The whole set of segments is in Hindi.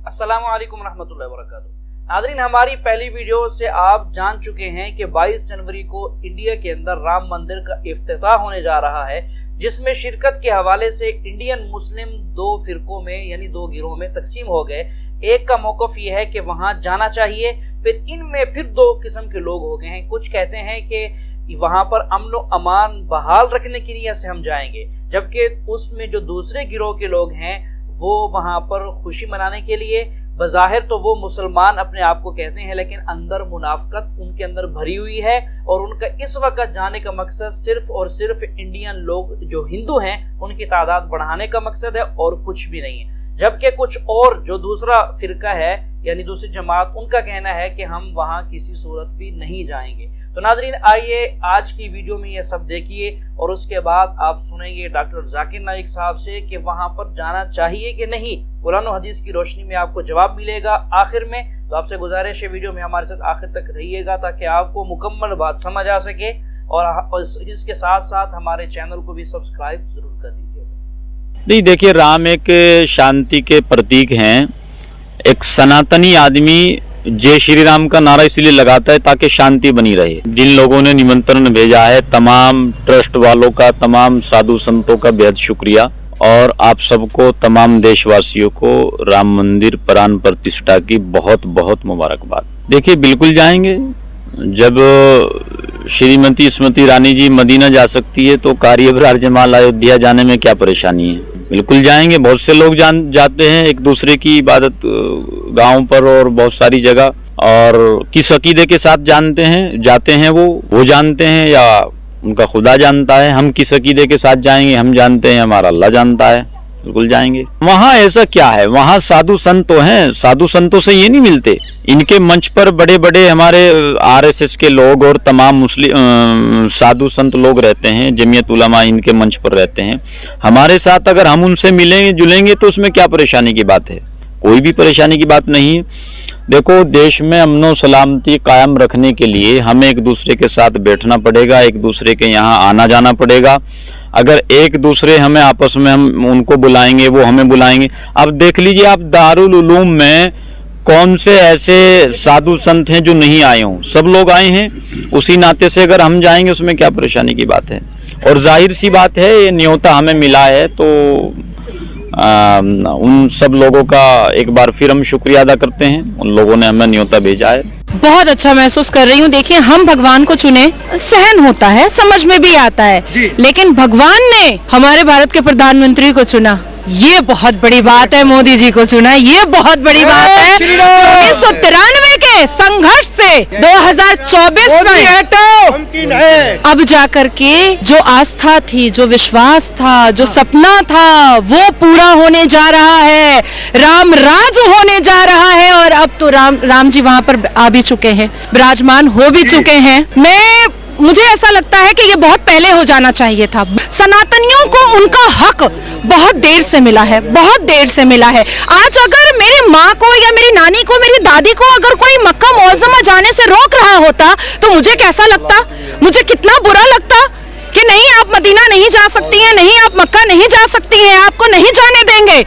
अस्सलामु अलैकुम रहमतुल्लाहि व बरकातुहू। नाज़रीन, हमारी पहली वीडियो से आप जान चुके हैं कि 22 जनवरी को इंडिया के अंदर राम मंदिर का इफ्तिताह होने जा रहा है, जिसमें शिरकत के हवाले से इंडियन मुस्लिम दो फिरकों में यानी दो गिरोह में तकसीम हो गए। एक का मौक़िफ़ ये है कि वहाँ जाना चाहिए, फिर इनमें फिर दो किस्म के लोग हो गए हैं। कुछ कहते हैं कि वहाँ पर अमन व अमान बहाल रखने की नीयत से हम जाएंगे, जबकि उसमें जो दूसरे गिरोह के लोग हैं वो वहाँ पर खुशी मनाने के लिए, बज़ाहिर तो वो मुसलमान अपने आप को कहते हैं, लेकिन अंदर मुनाफ़िक़त उनके अंदर भरी हुई है और उनका इस वक्त जाने का मकसद सिर्फ़ और सिर्फ इंडियन लोग जो हिंदू हैं उनकी तादाद बढ़ाने का मकसद है और कुछ भी नहीं है। जबकि कुछ और जो दूसरा फ़िरका है यानी दूसरी जमात, उनका कहना है कि हम वहाँ किसी सूरत भी नहीं जाएंगे। तो नाज़रीन, आइए आज की वीडियो में ये सब देखिए और उसके बाद आप सुनेंगे डॉक्टर जाकिर नाइक साहब से कि वहाँ पर जाना चाहिए कि नहीं। कुरान और हदीस की रोशनी में आपको जवाब मिलेगा आखिर में। तो आपसे गुजारिश है वीडियो में हमारे साथ आखिर तक रहिएगा ताकि आपको मुकम्मल बात समझ आ सके, और इसके साथ साथ हमारे चैनल को भी सब्सक्राइब जरूर कर दीजिएगा। नहीं, देखिए, राम एक शांति के प्रतीक हैं। एक सनातनी आदमी जय श्री राम का नारा इसलिए लगाता है ताकि शांति बनी रहे। जिन लोगों ने निमंत्रण भेजा है, तमाम ट्रस्ट वालों का, तमाम साधु संतों का बेहद शुक्रिया, और आप सबको, तमाम देशवासियों को राम मंदिर प्राण प्रतिष्ठा की बहुत बहुत मुबारकबाद। देखिए, बिल्कुल जाएंगे। जब श्रीमती स्मृति ईरानी जी मदीना जा सकती है तो कारियब्रार जमाल अयोध्या जाने में क्या परेशानी है। बिल्कुल जाएंगे। बहुत से लोग जाते हैं एक दूसरे की इबादत गांव पर और बहुत सारी जगह, और किस अकीदे के साथ जाते हैं वो जानते हैं या उनका खुदा जानता है। हम किस अकीदे के साथ जाएंगे हम जानते हैं, हमारा अल्लाह जानता है। बिल्कुल जाएंगे। वहाँ ऐसा क्या है, वहाँ साधु संत तो हैं, साधु संतों से ये नहीं मिलते। इनके मंच पर बड़े बड़े हमारे आरएसएस के लोग और तमाम मुस्लिम साधु संत लोग रहते हैं, जमीयत उलमा इनके मंच पर रहते हैं। हमारे साथ अगर हम उनसे मिलेंगे जुलेंगे तो उसमें क्या परेशानी की बात है? कोई भी परेशानी की बात नहीं है। देखो, देश में अमन सलामती कायम रखने के लिए हमें एक दूसरे के साथ बैठना पड़ेगा, एक दूसरे के यहाँ आना जाना पड़ेगा। अगर एक दूसरे हमें आपस में हम उनको बुलाएंगे, वो हमें बुलाएंगे। अब देख लीजिए, आप दारुल उलूम में कौन से ऐसे साधु संत हैं जो नहीं आए हों? सब लोग आए हैं। उसी नाते से अगर हम जाएंगे उसमें क्या परेशानी की बात है? और जाहिर सी बात है, ये न्योता हमें मिला है तो उन सब लोगों का एक बार फिर हम शुक्रिया अदा करते हैं। उन लोगों ने हमें न्योता भेजा है। बहुत अच्छा महसूस कर रही हूँ। देखिए, हम भगवान को चुने, सहन होता है, समझ में भी आता है, लेकिन भगवान ने हमारे भारत के प्रधानमंत्री को चुना, ये बहुत बड़ी बात है। मोदी जी को चुना, ये बहुत बड़ी बात है। 1993 के संघर्ष से 2024 में अब जाकर के जो आस्था थी, जो विश्वास था, जो सपना था, वो पूरा होने जा रहा है। राम राज होने जा रहा है और अब तो राम जी वहाँ पर आ भी चुके हैं, विराजमान हो भी चुके हैं। मुझे ऐसा लगता है कि ये बहुत पहले हो जाना चाहिए था। सनातनियों को उनका हक बहुत देर से मिला है, बहुत देर से मिला है। आज अगर मेरी माँ को या मेरी नानी को, मेरी दादी को अगर कोई मक्का मुअज़्ज़मा जाने से रोक रहा होता तो मुझे कैसा लगता? मुझे कितना बुरा लगता कि नहीं, आप मदीना नहीं जा सकती हैं, नहीं आप मक्का नहीं जा सकती हैं, आपको नहीं जाने देंगे,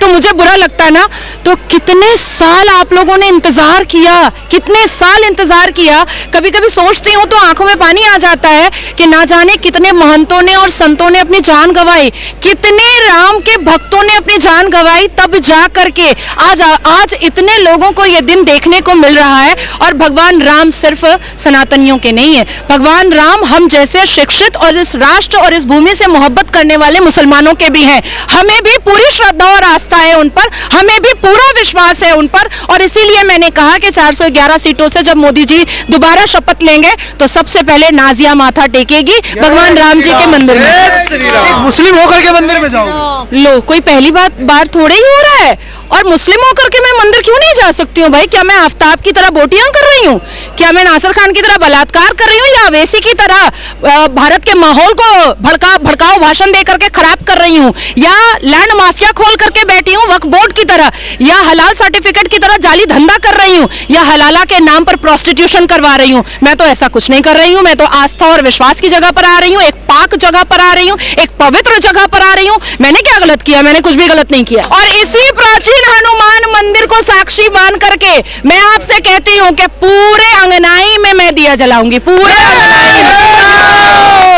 तो मुझे बुरा लगता ना। तो कितने साल आप लोगों ने इंतजार किया, कितने साल इंतजार किया। कभी कभी सोचती हूँ तो आंखों में पानी आ जाता है कि ना जाने कितने महंतों ने और संतों ने अपनी जान गंवाई, कितने राम के भक्तों ने अपनी जान गंवाई, तब जा करके आज इतने लोगों को ये दिन देखने को मिल रहा है। और भगवान राम सिर्फ सनातनियों के नहीं है, भगवान राम हम जैसे शिक्षित और इस राष्ट्र और इस भूमि से मोहब्बत करने वाले मुसलमानों के भी हैं। हमें भी पूरी श्रद्धा और आस्था है उन पर, हमें भी पूरा विश्वास है उन पर। और इसीलिए मैंने कहा कि 411 सीटों से जब मोदी जी दोबारा शपथ लेंगे तो सबसे पहले नाजिया माथा टेकेगी भगवान राम जी के मंदिर में। मुस्लिम होकर के मंदिर में जाओ, लो, कोई पहली बार थोड़े ही हो रहा है। और मुस्लिम होकर के मैं मंदिर क्यों नहीं जा सकती हूँ भाई? क्या मैं आफ्ताब की तरह बोटियां कर रही हूँ? क्या मैं नासिर खान की तरह बलात्कार कर रही हूँ, या अवैसी की तरह भारत के माहौल को भड़काऊ भाषण दे करके खराब कर रही हूँ, या लैंड माफिया खोल करके बैठी करती हूँ वक्फ बोर्ड की तरह, या हलाल सर्टिफिकेट की तरह जाली धंधा कर रही हूँ, या हलाला के नाम पर प्रोस्टिट्यूशन करवा रही हूँ? मैं तो ऐसा कुछ नहीं कर रही हूँ। मैं तो आस्था और विश्वास की जगह पर आ रही हूँ, एक पाक जगह पर आ रही हूँ, एक पवित्र जगह पर आ रही हूँ। मैंने क्या गलत किया? मैंने कुछ भी गलत नहीं किया। और इसी प्राचीन हनुमान मंदिर को साक्षी मान करके मैं आपसे कहती हूँ कि पूरे अंगनाई में मैं दिया जलाऊंगी, पूरे अंगनाई में।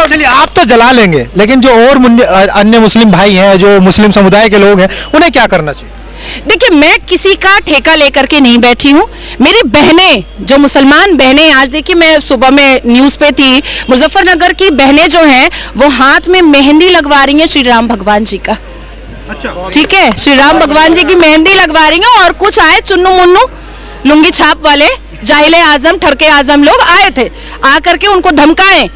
चलिए आप तो जला लेंगे, लेकिन जो और अन्य मुस्लिम भाई हैं, जो मुस्लिम समुदाय के लोग हैं, उन्हें क्या करना चाहिए? देखिए, मैं किसी का ठेका लेकर के नहीं बैठी हूँ। मेरी बहनें, जो मुसलमान बहनें, आज देखिए मैं सुबह में न्यूज़ पे थी, मुजफ्फरनगर की बहनें जो हैं वो हाथ में मेहंदी लगवा रही हैं श्री राम भगवान जी का। अच्छा, ठीक है, श्री राम भगवान जी की मेहंदी लगवा रही हैं। और कुछ आए चुन्नू मुन्नू लुंगी छाप वाले जाहिले आजम ठरके आजम लोग आए थे, आकर के उनको धमकाएं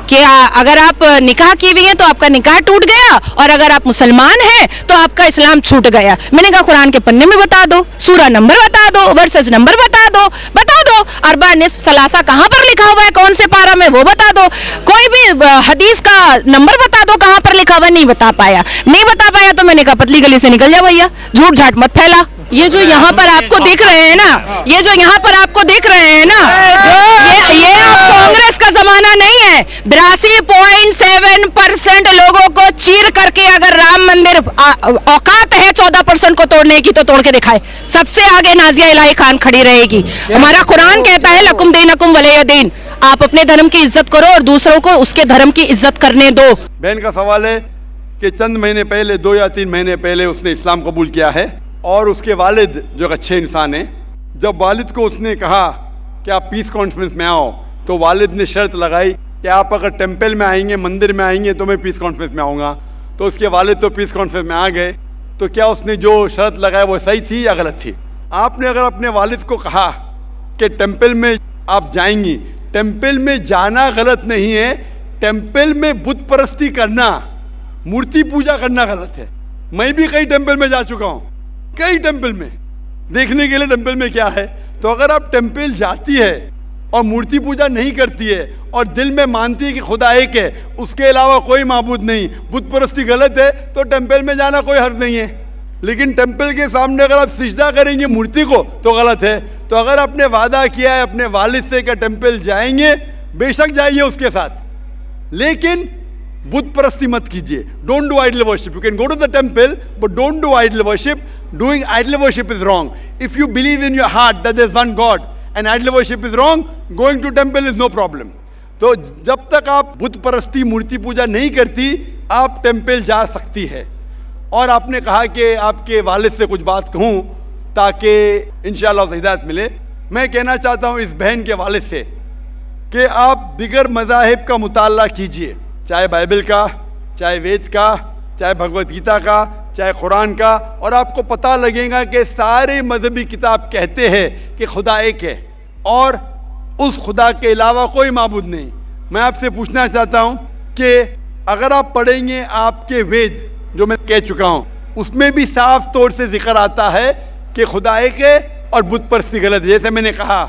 कि अगर आप निकाह की हुई हैं तो आपका निकाह टूट गया, और अगर आप मुसलमान हैं तो आपका इस्लाम छूट गया। मैंने कहा कुरान के पन्ने में बता दो, सूरा नंबर बता दो, वर्सेस नंबर बता दो, अरबा निस्फ सलासा कहाँ पर लिखा हुआ है, कौन से पारा में, वो बता दो। कोई भी हदीस का नंबर बता दो कहाँ पर लिखा हुआ। नहीं बता पाया तो मैंने कहा पतली गली से निकल जा भैया, झूठ झाट मत फैला। ये जो यहाँ पर आपको दिख रहे हैं ना, ये जो यहाँ पर आपको दिख रहे हैं ना, ये अब कांग्रेस का जमाना नहीं है। 82.7% लोगों को चीर करके अगर राम मंदिर औकात है 14% को तोड़ने की तो तोड़ के दिखाए। सबसे आगे नाजिया इलाही खान खड़ी रहेगी। हमारा कुरान कहता है लकुम दीनकुम वलिय दीन, आप अपने धर्म की इज्जत करो और दूसरों को उसके धर्म की इज्जत करने दो। बहन का सवाल है कि चंद महीने पहले, 2 या 3 महीने पहले उसने इस्लाम कबूल किया है, और उसके वालिद जो अच्छे इंसान हैं, जब वालिद को उसने कहा कि आप पीस कॉन्फ्रेंस में आओ, तो वालिद ने शर्त लगाई कि आप अगर टेंपल में आएंगे, मंदिर में आएंगे, तो मैं पीस कॉन्फ्रेंस में आऊँगा। तो उसके वालिद तो पीस कॉन्फ्रेंस में आ गए। तो क्या उसने जो शर्त लगाई वो सही थी या गलत थी? आपने अगर अपने वालिद को कहा कि टेंपल में आप जाएंगी, टेंपल में जाना गलत नहीं है, टेंपल में बुत परस्ती करना, मूर्ति पूजा करना गलत है। मैं भी कई टेंपल में जा चुका हूँ, कई टेंपल में, देखने के लिए टेंपल में क्या है। तो अगर आप टेंपल जाती है और मूर्ति पूजा नहीं करती है और दिल में मानती है कि खुदा एक है, उसके अलावा कोई माबूद नहीं, बुत परस्ती गलत है, तो टेंपल में जाना कोई हर्ज नहीं है। लेकिन टेंपल के सामने अगर आप सिजदा करेंगे मूर्ति को तो गलत है। तो अगर आपने वादा किया है अपने वालिद से कि टेंपल जाएंगे, बेशक जाइए उसके साथ, लेकिन बुत परस्ती मत कीजिए। Don't do idol worship. You can go to the temple but don't do idol worship. Doing idol worship is wrong. If you believe in your heart that there's one God and idol worship is wrong, going to temple is no problem. तो जब तक आप बुत परस्ती मूर्ति पूजा नहीं करती, आप टेंपल जा सकती है। और आपने कहा कि आपके वालिद से कुछ बात कहूँ ताकि इंशाअल्लाह हिदायत मिले। मैं कहना चाहता हूँ इस बहन के वालिद से कि आप दिगर मज़ाहिब का मुताला कीजिए, चाहे बाइबल का, चाहे वेद का, चाहे भगवत गीता का, चाहे कुरान का, और आपको पता लगेगा कि सारे मजहबी किताब कहते हैं कि खुदा एक है और उस खुदा के अलावा कोई माबूद नहीं। मैं आपसे पूछना चाहता हूँ कि अगर आप पढ़ेंगे आपके वेद, जो मैं कह चुका हूँ, उसमें भी साफ तौर से जिक्र आता है कि खुदा एक है और बुत परस्ती गलत है। जैसे मैंने कहा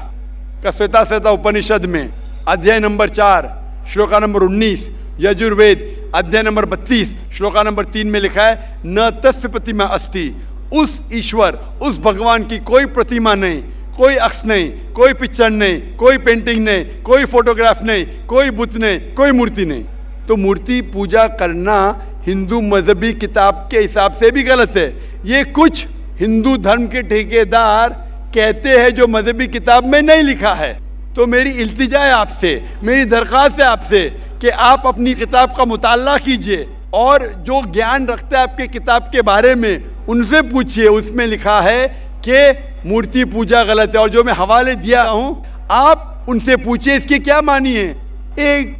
कि श्वेता उपनिषद में अध्याय नंबर 4 श्लोका नंबर 19, यजुर्वेद अध्याय नंबर 32 श्लोका नंबर 3 में लिखा है, न तस्य प्रतिमा अस्ति, उस ईश्वर, उस भगवान की कोई प्रतिमा नहीं, कोई अक्ष नहीं, कोई पिक्चर नहीं, कोई पेंटिंग नहीं, कोई फोटोग्राफ नहीं, कोई बुत नहीं, कोई मूर्ति नहीं। तो मूर्ति पूजा करना हिंदू मजहबी किताब के हिसाब से भी गलत है। ये कुछ हिंदू धर्म के ठेकेदार कहते हैं जो मजहबी किताब में नहीं लिखा है। तो मेरी इल्तिजा है आपसे, मेरी दरख्वास्त है आपसे कि आप अपनी किताब का मुताला कीजिए और जो ज्ञान रखता है आपके किताब के बारे में उनसे पूछिए। उसमें लिखा है कि मूर्ति पूजा गलत है, और जो मैं हवाले दिया हूँ आप उनसे पूछिए इसके क्या मानी है। एक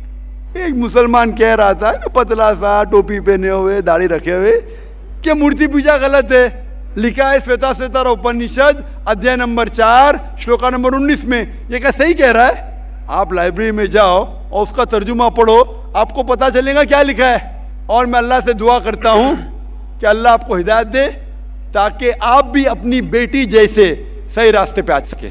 मुसलमान कह रहा था, पतला सा, टोपी पहने हुए, दाढ़ी रखे हुए, कि मूर्ति पूजा गलत है। लिखा है श्वेता उपनिषद अध्याय नंबर 4 श्लोका नंबर 19 में। ये क्या सही कह रहा है? आप लाइब्रेरी में जाओ और उसका तर्जुमा पढ़ो, आपको पता चलेगा क्या लिखा है। और मैं अल्लाह से दुआ करता हूँ कि अल्लाह आपको हिदायत दे ताकि आप भी अपनी बेटी जैसे सही रास्ते पे आ सके।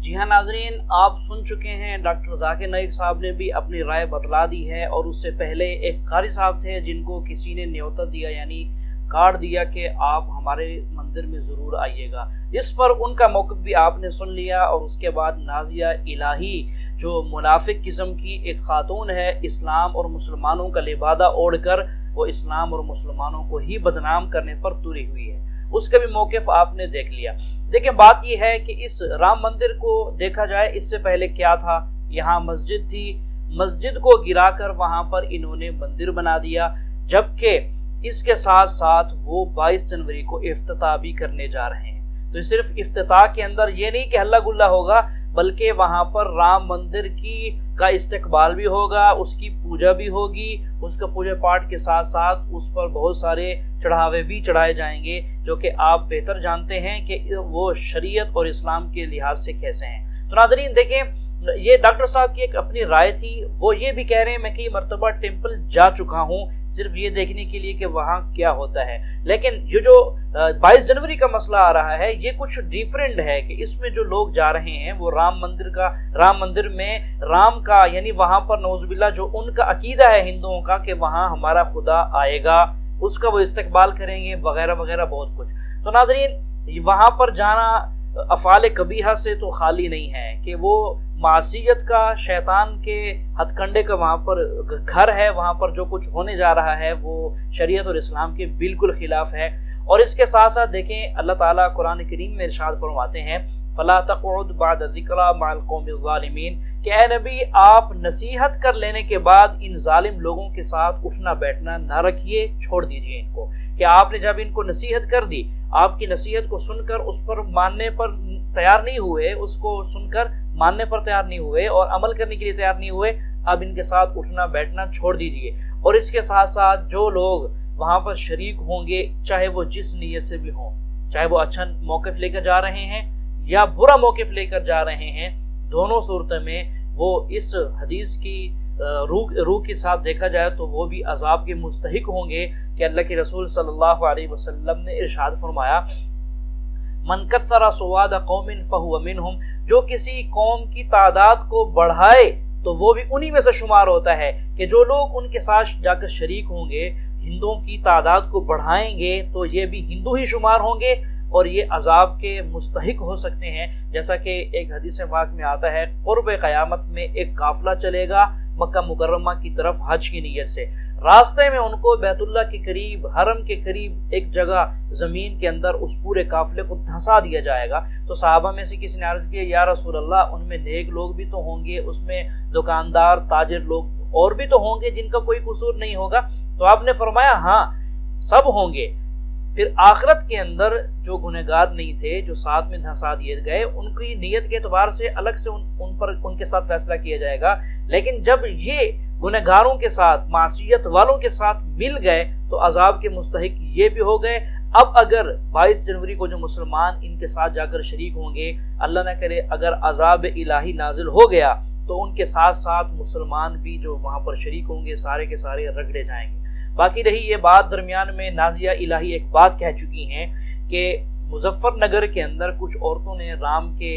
जी हाँ नाजरीन, आप सुन चुके हैं डॉक्टर जाकिर नाइक साहब ने भी अपनी राय बतला दी है। और उससे पहले एक कारी साहब थे जिनको किसी ने न्योता दिया, यानी कार्ड दिया कि आप हमारे मंदिर में ज़रूर आइएगा। इस पर उनका मौक़िफ़ भी आपने सुन लिया। और उसके बाद नाजिया इलाही जो मुनाफिक किस्म की एक खातून है, इस्लाम और मुसलमानों का लिबादा ओढ़कर वो इस्लाम और मुसलमानों को ही बदनाम करने पर तुली हुई है, उसका भी मौक़िफ़ आपने देख लिया। देखिए, बात यह है कि इस राम मंदिर को देखा जाए, इससे पहले क्या था, यहाँ मस्जिद थी, मस्जिद को गिराकर वहाँ पर इन्होंने मंदिर बना दिया, जबकि इसके साथ साथ वो 22 जनवरी को इफ्तिताह भी करने जा रहे हैं। तो सिर्फ इफ्तिताह के अंदर ये नहीं कि हल्ला गुल्ला होगा, बल्कि वहाँ पर राम मंदिर का इस्तकबाल भी होगा, उसकी पूजा भी होगी, उसका पूजा पाठ के साथ साथ उस पर बहुत सारे चढ़ावे भी चढ़ाए जाएंगे, जो कि आप बेहतर जानते हैं कि वो शरीयत और इस्लाम के लिहाज से कैसे हैं। तो नाज़रीन देखें, ये डॉक्टर साहब की एक अपनी राय थी। वो ये भी कह रहे हैं मैं कई मरतबा टेम्पल जा चुका हूँ सिर्फ ये देखने के लिए कि वहाँ क्या होता है, लेकिन ये जो 22 जनवरी का मसला आ रहा है ये कुछ डिफरेंट है कि इसमें जो लोग जा रहे हैं वो राम मंदिर में राम का, यानी वहाँ पर नौजुबिल्ला जो उनका अकीदा है हिंदुओं का कि वहाँ हमारा खुदा आएगा, उसका वो इस्तकबाल करेंगे वगैरह वगैरह बहुत कुछ। तो नाज़रीन, वहाँ पर जाना अफ़ाल कबीहा से तो खाली नहीं है कि वो मासियत का, शैतान के हथकंडे का वहाँ पर घर है, वहाँ पर जो कुछ होने जा रहा है वो शरीयत और इस्लाम के बिल्कुल खिलाफ है। और इसके साथ साथ देखें, अल्लाह ताला कुरान करीम में इरशाद फरमाते हैं, फला तक़उद बाद ज़िक्रा मअल क़ौमिज़ ज़ालिमीन, कि ए नबी आप नसीहत कर लेने के बाद इन जालिम लोगों के साथ उठना बैठना ना रखिए, छोड़ दीजिए इनको। कि आपने जब इनको नसीहत कर दी, आपकी नसीहत को सुनकर उस पर मानने पर तैयार नहीं हुए, उसको सुनकर मानने पर तैयार नहीं हुए और अमल करने के लिए तैयार नहीं हुए, अब इनके साथ उठना बैठना छोड़ दीजिए। और इसके साथ साथ जो लोग वहाँ पर शरीक होंगे, चाहे वो जिस नीयत से भी हों, चाहे वो अच्छा मौक़िफ़ लेकर जा रहे हैं या बुरा मौक़िफ़ लेकर जा रहे हैं, दोनों सूरत में वो इस हदीस की रूह के साथ देखा जाए तो वो भी अजाब के मुस्तहिक होंगे। कि अल्लाह के रसूल सल्लल्लाहु अलैहि वसल्लम ने इरशाद फरमाया, मन कस्सरा सुवाद कौमिन फहुव मिनहुम, जो किसी कौम की तादाद को बढ़ाए तो वो भी उन्हीं में से शुमार होता है। कि जो लोग उनके साथ जाकर शरीक होंगे, हिंदुओं की तादाद को बढ़ाएंगे तो ये भी हिंदू ही शुमार होंगे और ये अजाब के मुस्तहिक हो सकते हैं। जैसा कि एक हदीस पाक में आता है, क़ुर्ब क़यामत में एक काफिला चलेगा मक्का मुकर्रमा की तरफ हज की नीयत से, रास्ते में उनको बैतुल्लाह के करीब, हरम के करीब एक जगह ज़मीन के अंदर उस पूरे काफिले को धंसा दिया जाएगा। तो सहाबा में से किसी ने अर्ज़ किया, या रसूल अल्लाह, उनमें नेक लोग भी तो होंगे, उसमें दुकानदार ताजिर लोग और भी तो होंगे जिनका कोई कसूर नहीं होगा। तो आपने फरमाया हाँ, सब होंगे। फिर आखिरत के अंदर जो गुनहगार नहीं थे, जो साथ में धंसा दिए गए, उनकी नीयत के एतबार से अलग से उनके साथ फैसला किया जाएगा। लेकिन जब ये गुनहगारों के साथ, मासियत वालों के साथ मिल गए तो अजाब के मुस्तहिक ये भी हो गए। अब अगर 22 जनवरी को जो मुसलमान इनके साथ जाकर शरीक होंगे, अल्लाह न करे अगर अजाब इलाही नाजिल हो गया तो उनके साथ साथ मुसलमान भी जो वहाँ पर शरीक होंगे सारे के सारे रगड़े जाएंगे। बाकी रही ये बात, दरमियान में नाजिया इलाही एक बात कह चुकी हैं कि मुजफ्फरनगर के अंदर कुछ औरतों ने राम के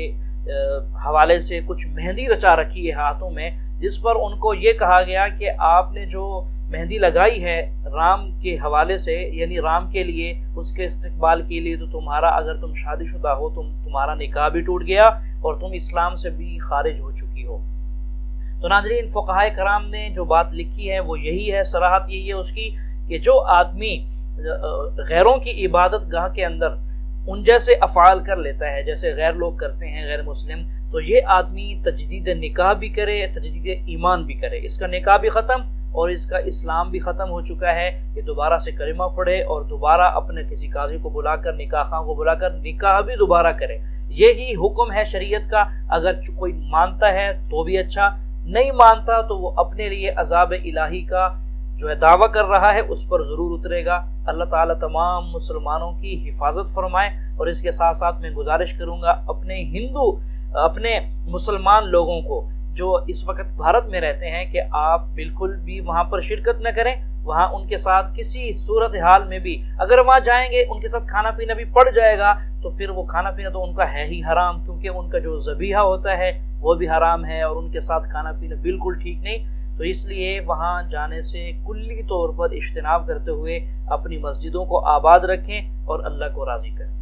हवाले से कुछ मेहंदी रचा रखी है हाथों में, जिस पर उनको ये कहा गया कि आपने जो मेहंदी लगाई है राम के हवाले से, यानी राम के लिए, उसके इस्तकबाल के लिए, तो तुम्हारा, अगर तुम शादीशुदा हो, तुम्हारा निकाह भी टूट गया और तुम इस्लाम से भी खारिज हो चुकी हो। तो नाज़रीन, फ़ुक़हाए कराम ने जो बात लिखी है वो यही है, सराहत यही है उसकी कि जो आदमी गैरों की इबादत गाह के अंदर उन जैसे अफ़ाल कर लेता है जैसे गैर लोग करते हैं, गैर मुस्लिम, तो ये आदमी तजदीद निकाह भी करे, तजदीद ईमान भी करे, इसका निकाह भी ख़त्म और इसका इस्लाम भी ख़त्म हो चुका है। ये दोबारा से कलिमा पढ़े और दोबारा अपने किसी काजी को बुलाकर, निकाह खां को बुलाकर निकाह भी दोबारा करे। यही हुक्म है शरीयत का। अगर कोई मानता है तो भी अच्छा, नहीं मानता तो वो अपने लिए अजाब इलाही का जो है दावा कर रहा है उस पर ज़रूर उतरेगा। अल्लाह ताला तमाम मुसलमानों की हिफाजत फरमाए। और इसके साथ साथ मैं गुजारिश करूँगा अपने मुसलमान लोगों को जो इस वक्त भारत में रहते हैं कि आप बिल्कुल भी वहाँ पर शिरकत न करें। वहाँ उनके साथ किसी सूरत हाल में भी अगर वहाँ जाएंगे, उनके साथ खाना पीना भी पड़ जाएगा तो फिर वो खाना पीना तो उनका है ही हराम, क्योंकि उनका जो ज़बीहा होता है वो भी हराम है और उनके साथ खाना पीना बिल्कुल ठीक नहीं। तो इसलिए वहां जाने से कुल्ली तौर पर इज्तिनाब करते हुए अपनी मस्जिदों को आबाद रखें और अल्लाह को राजी करें।